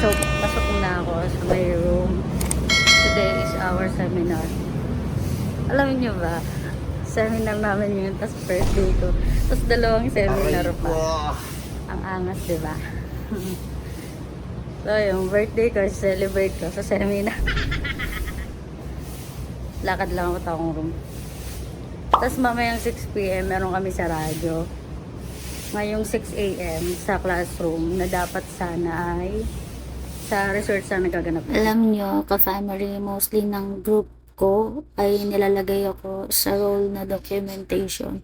Pasok na ako sa my room. Today is our seminar. Alam niyo ba? Seminar namin yun, tapos birthday ko. Tapos dalawang seminar pa. Ang angas, di ba? So, yung birthday ko, celebrate ko sa seminar. Lakad lang ako takong room. Tapos mamayang 6 p.m. meron kami sa radyo. Ngayong 6 a.m. sa classroom na dapat sana ay sa research na nagaganap. Alam nyo, ka-family, mostly ng group ko ay nilalagay ako sa role na documentation.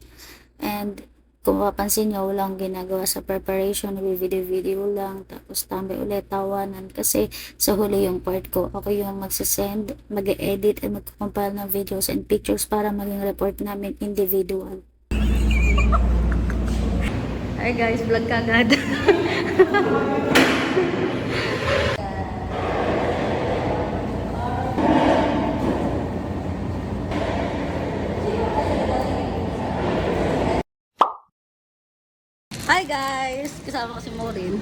And kung mapapansin nyo, walang ginagawa sa preparation, video lang, tapos tambay ulit, tawanan. Kasi sa huli yung part ko, ako yung magsasend, mag-edit, and mag-compile ng videos and pictures para maging report namin individual. Hi guys, vlog ka agad. Hi guys! Kasama ko si Maureen.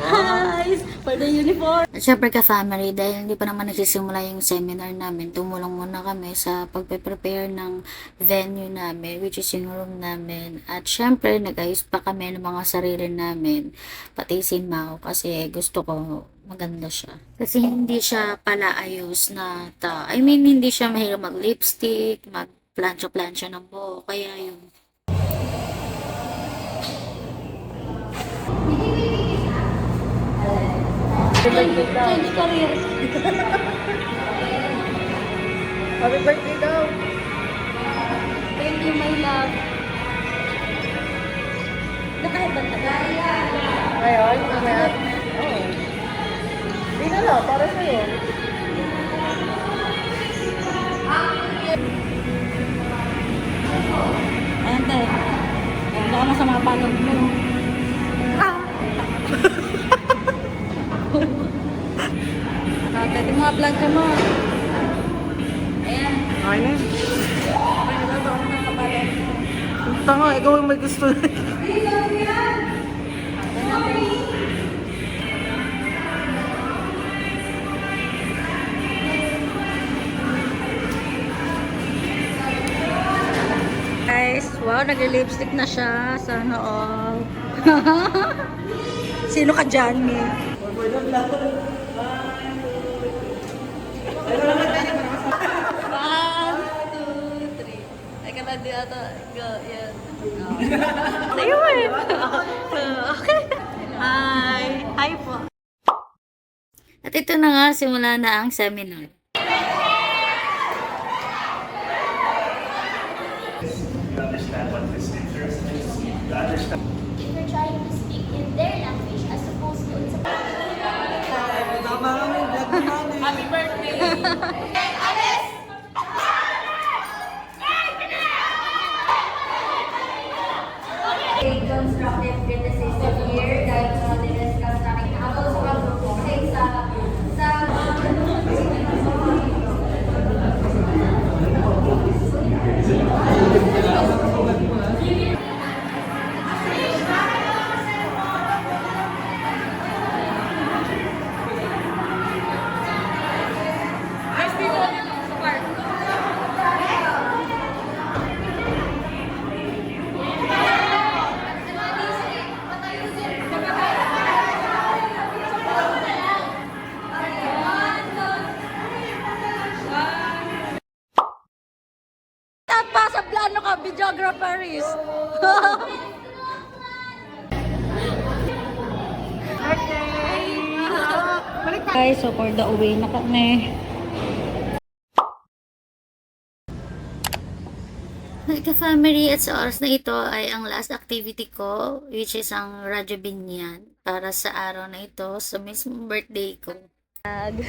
Hi! For the uniform! At syempre ka-family, dahil hindi pa naman nagsisimula yung seminar namin, tumulong muna kami sa pagpe-prepare ng venue namin, which is yung room namin. At syempre, nag-ayos pa kami ng mga sarili namin, pati si Mao, kasi gusto ko maganda siya. Kasi hindi siya pala ayos na hindi siya mahilig mag-lipstick, mag-plancha-plancha ng buhok, kaya yung change careers. Happy birthday daw. Thank you, my love. Nakahibad na ba? Ngayon, mamaya. Oo. Hindi na lang, para sa'yo. Ayan tayo. Baka masama palog mo. Pwede mga vlog ka mo. Ayan. Okay na. Tanga, ikaw yung may gusto. Guys, wow, nag-lipstick na siya. Sana all. Sino ka dyan, Mi? Di ata, yan. Ayun! Okay. Hi! Hi po. At ito na nga, simula na ang seminar. If you're trying to speak in their language as opposed to in Happy birthday! constructive criticism here dahil sa discuss namin habang sa pag-group Sa plano ka, videographer is. Guys, so for the uwi na kami. Ka-family, at sa oras na ito ay ang last activity ko, which is ang Radyo Binyan para sa araw na ito, sa mismong birthday ko. Happy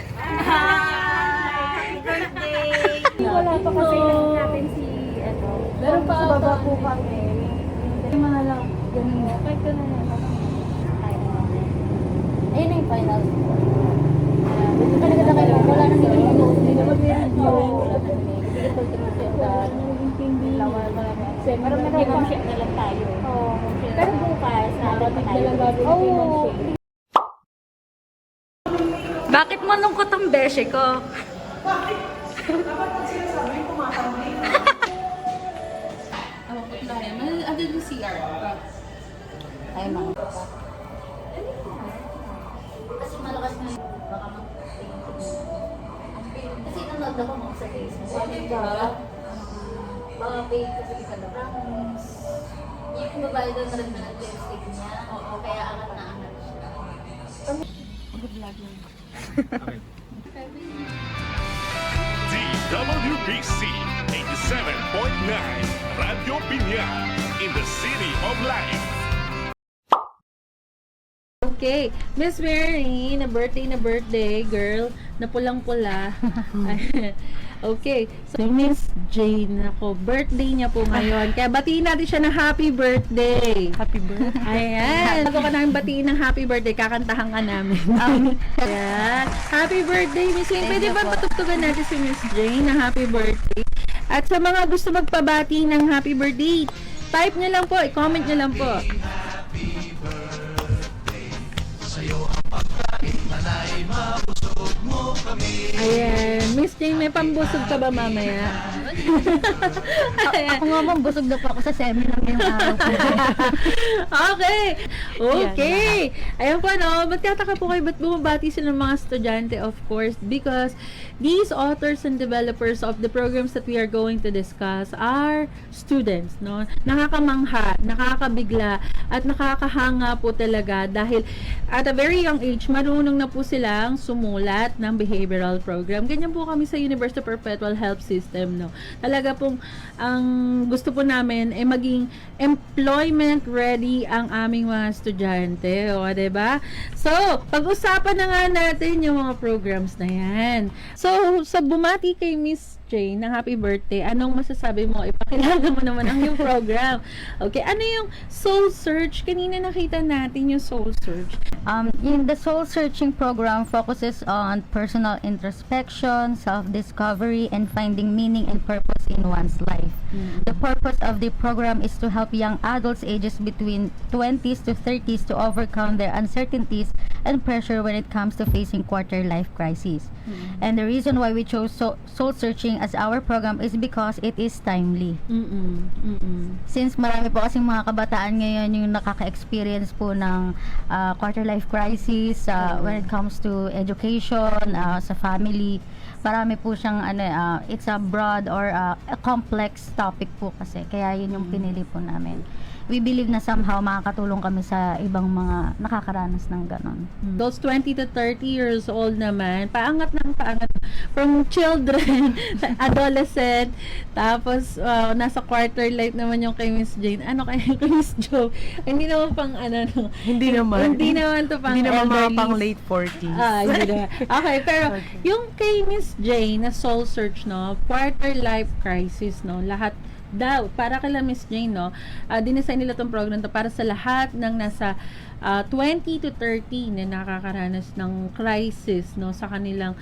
birthday! Wala pa kasi natin si meron pa sa baba po kami. Yung mga lang, ganun mo. Kahit ko na lang. Ayun na yung final score. Hindi ka nagkakala kayo. Wala nang hindi. Hindi na mag-review. Hindi ko Pero mag-share na lang tayo. Pero bukas, nakapag na lang gagawin. Bakit malungkot ang beshi ko? Ano yung CR? Ay, mga kasi malakas na yun. Baka kasi nanood ako mo sa Facebook. Baka paid kasi ka na promise. Yung babae doon rin na lipstick niya. Oo, kaya angat na angat siya. Mag-vlog lang. DWBC 87.9 Radio Piña in the City of Life. Okay, Miss Mary, na birthday, girl, na pulang-pula. Okay, so Miss Jane, ako, birthday niya po ngayon. Kaya batiin natin siya ng happy birthday. Happy birthday. Ayan, bago ka namin batiin ng happy birthday, kakantahan ka namin. Ayan, happy birthday, Miss Jane. Pwede ba patugtugan natin si Miss Jane na happy birthday? At sa mga gusto magpabati ng happy birthday, type niyo lang po, i-comment niyo lang po. Ayan, Miss Jane, may pambusog ka ba mamaya? Ako nga ma'am, busog na po ako sa seminar ngayong araw. Okay. Ayan po, no? Ba't kataka po kayo, ba't bumabati sila ng mga estudyante? Of course, because these authors and developers of the programs that we are going to discuss are students, no? Nakakamangha, nakakabigla, at nakakahanga po talaga dahil at a very young age, marunong na po silang sumulat ng behavioral program. Ganyan po kami sa University Perpetual Help System, no? Talaga pong ang gusto po namin ay maging employment ready ang aming mga estudyante, o, diba? So, pag-usapan na nga natin yung mga programs na yan. So, sa bumati kay Miss Jane ng happy birthday, anong masasabi mo? Ipakilala mo naman ang yung program. Okay, ano yung Soul Search? Kanina nakita natin yung Soul Search. In the soul searching program focuses on personal introspection, self-discovery, and finding meaning and purpose in one's life. The purpose of the program is to help young adults ages between 20s to 30s to overcome their uncertainties and pressure when it comes to facing quarter life crises. And the reason why we chose soul searching as our program is because it is timely. Since marami po kasing mga kabataan ngayon yung nakaka-experience po ng quarter life crisis when it comes to education, sa family. Marami po siyang it's a broad or a complex topic po kasi. Kaya yun yung pinili po namin. We believe na somehow makakatulong kami sa ibang mga nakakaranas ng ganon. Those 20 to 30 years old naman, paangat ng paangat. From children, adolescent, tapos nasa quarter life naman yung kay Miss Jane. Ano kay Miss Joe? Hindi naman pang no. Hindi naman. Hindi naman to pang Hindi naman mga elderly. pang late 40s. Hindi naman. Okay, pero yung kay Miss Jane na soul search, no, quarter life crisis, no, lahat daw, para kala Miss Jane, no, dinesign nila tong program to para sa lahat ng nasa 20 to 30 na nakakaranas ng crisis, no, sa kanilang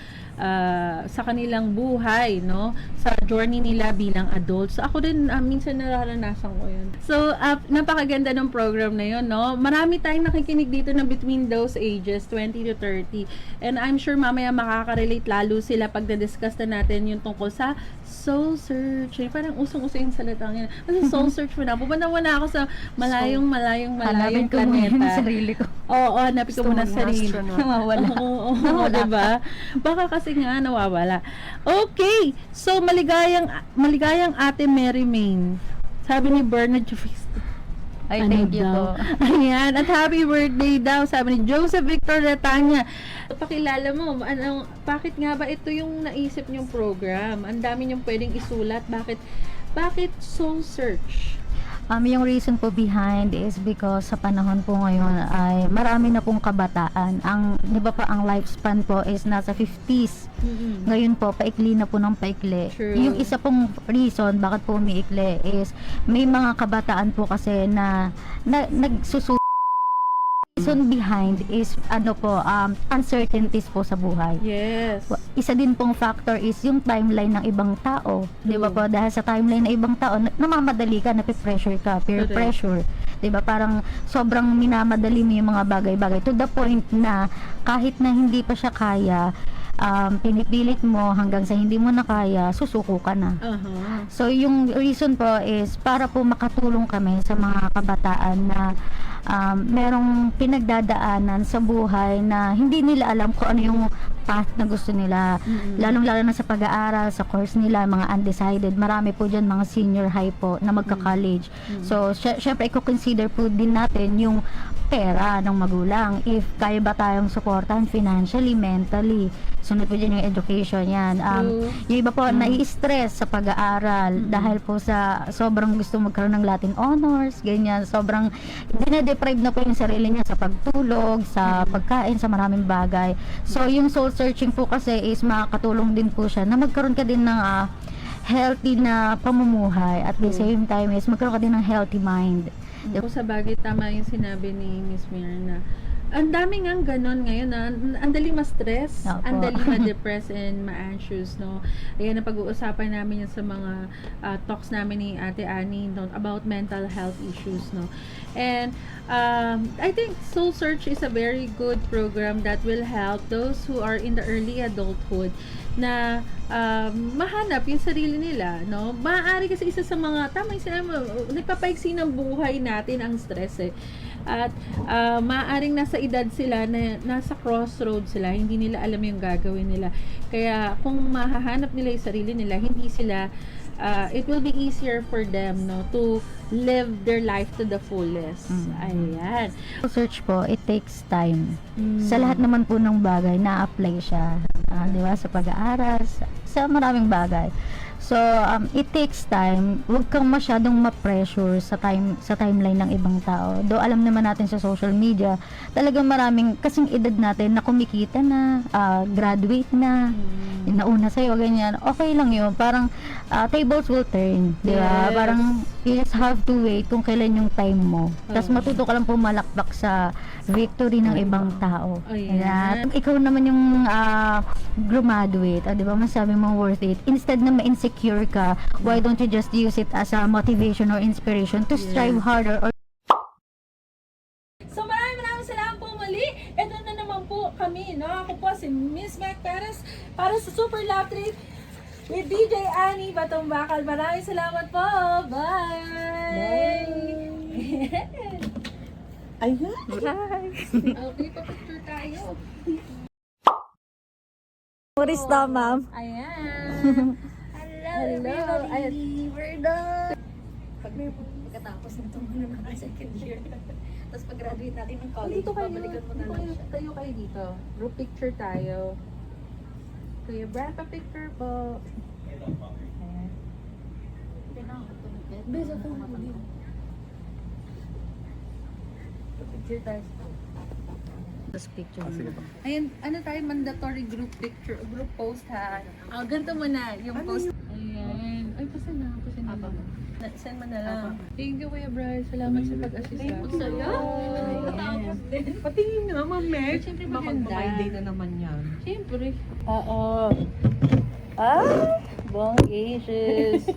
buhay, no, sa journey nila bilang adults. So, ako din minsan nararanasan ko yun. So, napakaganda ng program na yun, no. Marami tayong nakikinig dito na between those ages, 20 to 30. And I'm sure mamaya makaka-relate lalo sila pag na-discuss na natin yung tungkol sa soul search. Parang usong-uso yung salitang yan. Kasi soul search mo na. Pupunta mo na ako sa malayong Hanapin ko muna yung planeta. sarili ko. Oo, hanapin ko muna Gusto mo sarili. astronaut. Nawawala. Oo, Nawawala diba? Baka kasi nga nawawala. Okay, so maligayang Ate Mary Main. Sabi ni Bernard Jufisto. Ay, thank you po. Ayan, at happy birthday daw, sabi ni Joseph Victor Retanya. Pakilala mo, bakit nga ba ito yung naisip niyong program? Ang dami niyong pwedeng isulat. Bakit soul search? Yung reason po behind is because sa panahon po ngayon ay marami na pong kabataan. Di ba pa ang lifespan po is nasa 50s. Ngayon po, paikli na po ng paikli. True. Yung isa pong reason bakit po umiikli is may mga kabataan po kasi na nagsusunod. Reason behind is uncertainties po sa buhay. Yes. Isa din pong factor is yung timeline ng ibang tao. Di ba po? Dahil sa timeline ng ibang tao, namamadali ka, napipressure ka, peer Correct. pressure. 'di ba? Parang sobrang minamadali mo yung mga bagay-bagay to the point na kahit na hindi pa siya kaya, pinipilit mo hanggang sa hindi mo na kaya, susuko ka na. So yung reason po is para po makatulong kami sa mga kabataan na merong pinagdadaanan sa buhay na hindi nila alam kung ano yung path na gusto nila, lalong-lalo na sa pag-aaral, sa course nila, mga undecided. Marami po dyan mga senior high po na magka-college. So syempre i-consider po din natin yung pera ng magulang, if kaya ba tayong supportan financially, mentally. Sunod po dyan yung education yan. Yung iba po nai-stress sa pag-aaral dahil po sa sobrang gusto magkaroon ng Latin honors, ganyan, sobrang dine-deprive na po yung sarili niya sa pagtulog, sa pagkain, sa maraming bagay. So yung soul searching po kasi is makakatulong din po siya na magkaroon ka din ng healthy na pamumuhay, at the same time is magkaroon ka din ng healthy mind. Kung sa bagay, tama yung sinabi ni Miss Mirna. Ang dami ngang ganon ngayon na ang daling ma-stress, Opo. ang daling ma-depress and ma-anxious, no? Ayan, napag-uusapan namin yan sa mga talks namin ni Ate Annie, no, about mental health issues, no? And I think Soul Search is a very good program that will help those who are in the early adulthood na mahanap yung sarili nila, no? Maaari kasi isa sa mga, tama yung sinabi mo, nagpapaiksi ng buhay natin ang stress eh. At maaaring nasa edad sila na nasa crossroads sila, hindi nila alam yung gagawin nila. Kaya kung mahahanap nila yung sarili nila, hindi sila it will be easier for them, no, to live their life to the fullest. Ayan. Search po, it takes time. Sa lahat naman po ng bagay, na-apply siya. Di ba? Sa pag-aaral, sa maraming bagay. So, it takes time. Huwag kang masyadong ma-pressure sa timeline ng ibang tao. Though alam naman natin sa social media, talagang maraming kasing edad natin na kumikita na, graduate na, nauna sa'yo, ganyan. Okay lang yun. Parang tables will turn. Di ba? Yes. Parang you just have to wait kung kailan yung time mo. Tapos matuto ka lang pumalakpak sa victory ng ibang tao. Ayan. Ikaw naman yung graduate, di ba, masabi mo worth it. Instead na ma-insecure ka, why don't you just use it as a motivation or inspiration to strive harder or So maraming salamat po muli. Ito na naman po kami, no? Ako po si Miss Mac Perez para sa Super Love Trip with DJ Annie Batumbakal. Maraming salamat po. Bye! Ayan. Okay, pa-picture tayo. Morista, ma'am. Ayan. Hello. Ayan. We're done. Pagkatapos nito muna mga second year. Tapos pag-graduate natin ng college, Dito kayo. babalikan mo na lang siya. Tayo kayo dito. Group picture tayo. Kuya Brad, pa-picture po. Ayan. Besa po mo din. Picture tayo. Tapos picture mo. Ayan, ano tayo, mandatory group picture, group post ha. Ganito mo na, yung post. Ayan. Ay, pasan na. Send mo na lang. Thank you, Kuya Bryce. Salamat sa pag-assist. Thank you sa'yo. Patingin nga, Ma'am Meg. Siyempre Baka maganda. mag-day na naman yan. Siyempre. Oo. Bong ages.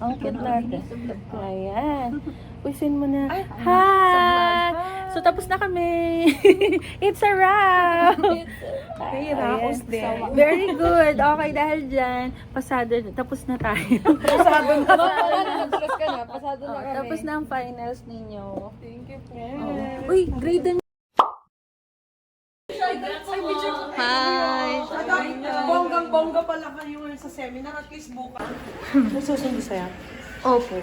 Ang cute natin. Ayan. Pusin mo na. Hi! So, tapos na kami. It's a wrap! Hey, Raos din. Very good. Okay, dahil dyan, pasado na. Tapos na tayo. Pasado na. Nag-stress ka na. Pasado na kami. Tapos na ang finals ninyo. Thank you po. Uy, grade na. Hi! Bonggang-bongga pala kayo sa seminar at least bukas. Nasusundo sa'yo? Opo.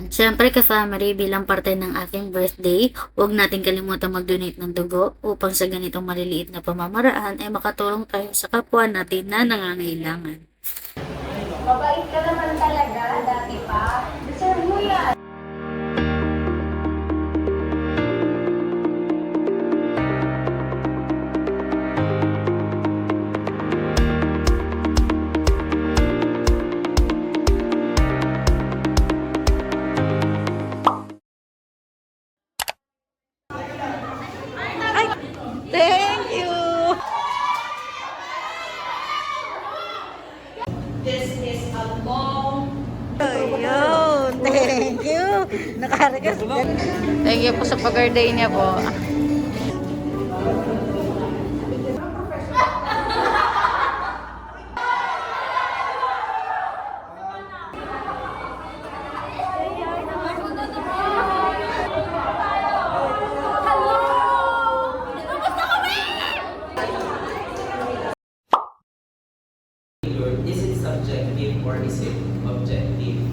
Siyempre ka-family, bilang parte ng aking birthday, huwag natin kalimutan mag-donate ng dugo upang sa ganitong maliliit na pamamaraan ay makatulong tayo sa kapwa natin na nangangailangan. Mabait ka naman talaga, dati pa. Deserve mo yan. Thank you! Ayun, thank you. Nakaregas. Thank you po sa pag-birthday niya po. Is it subjective or is it objective?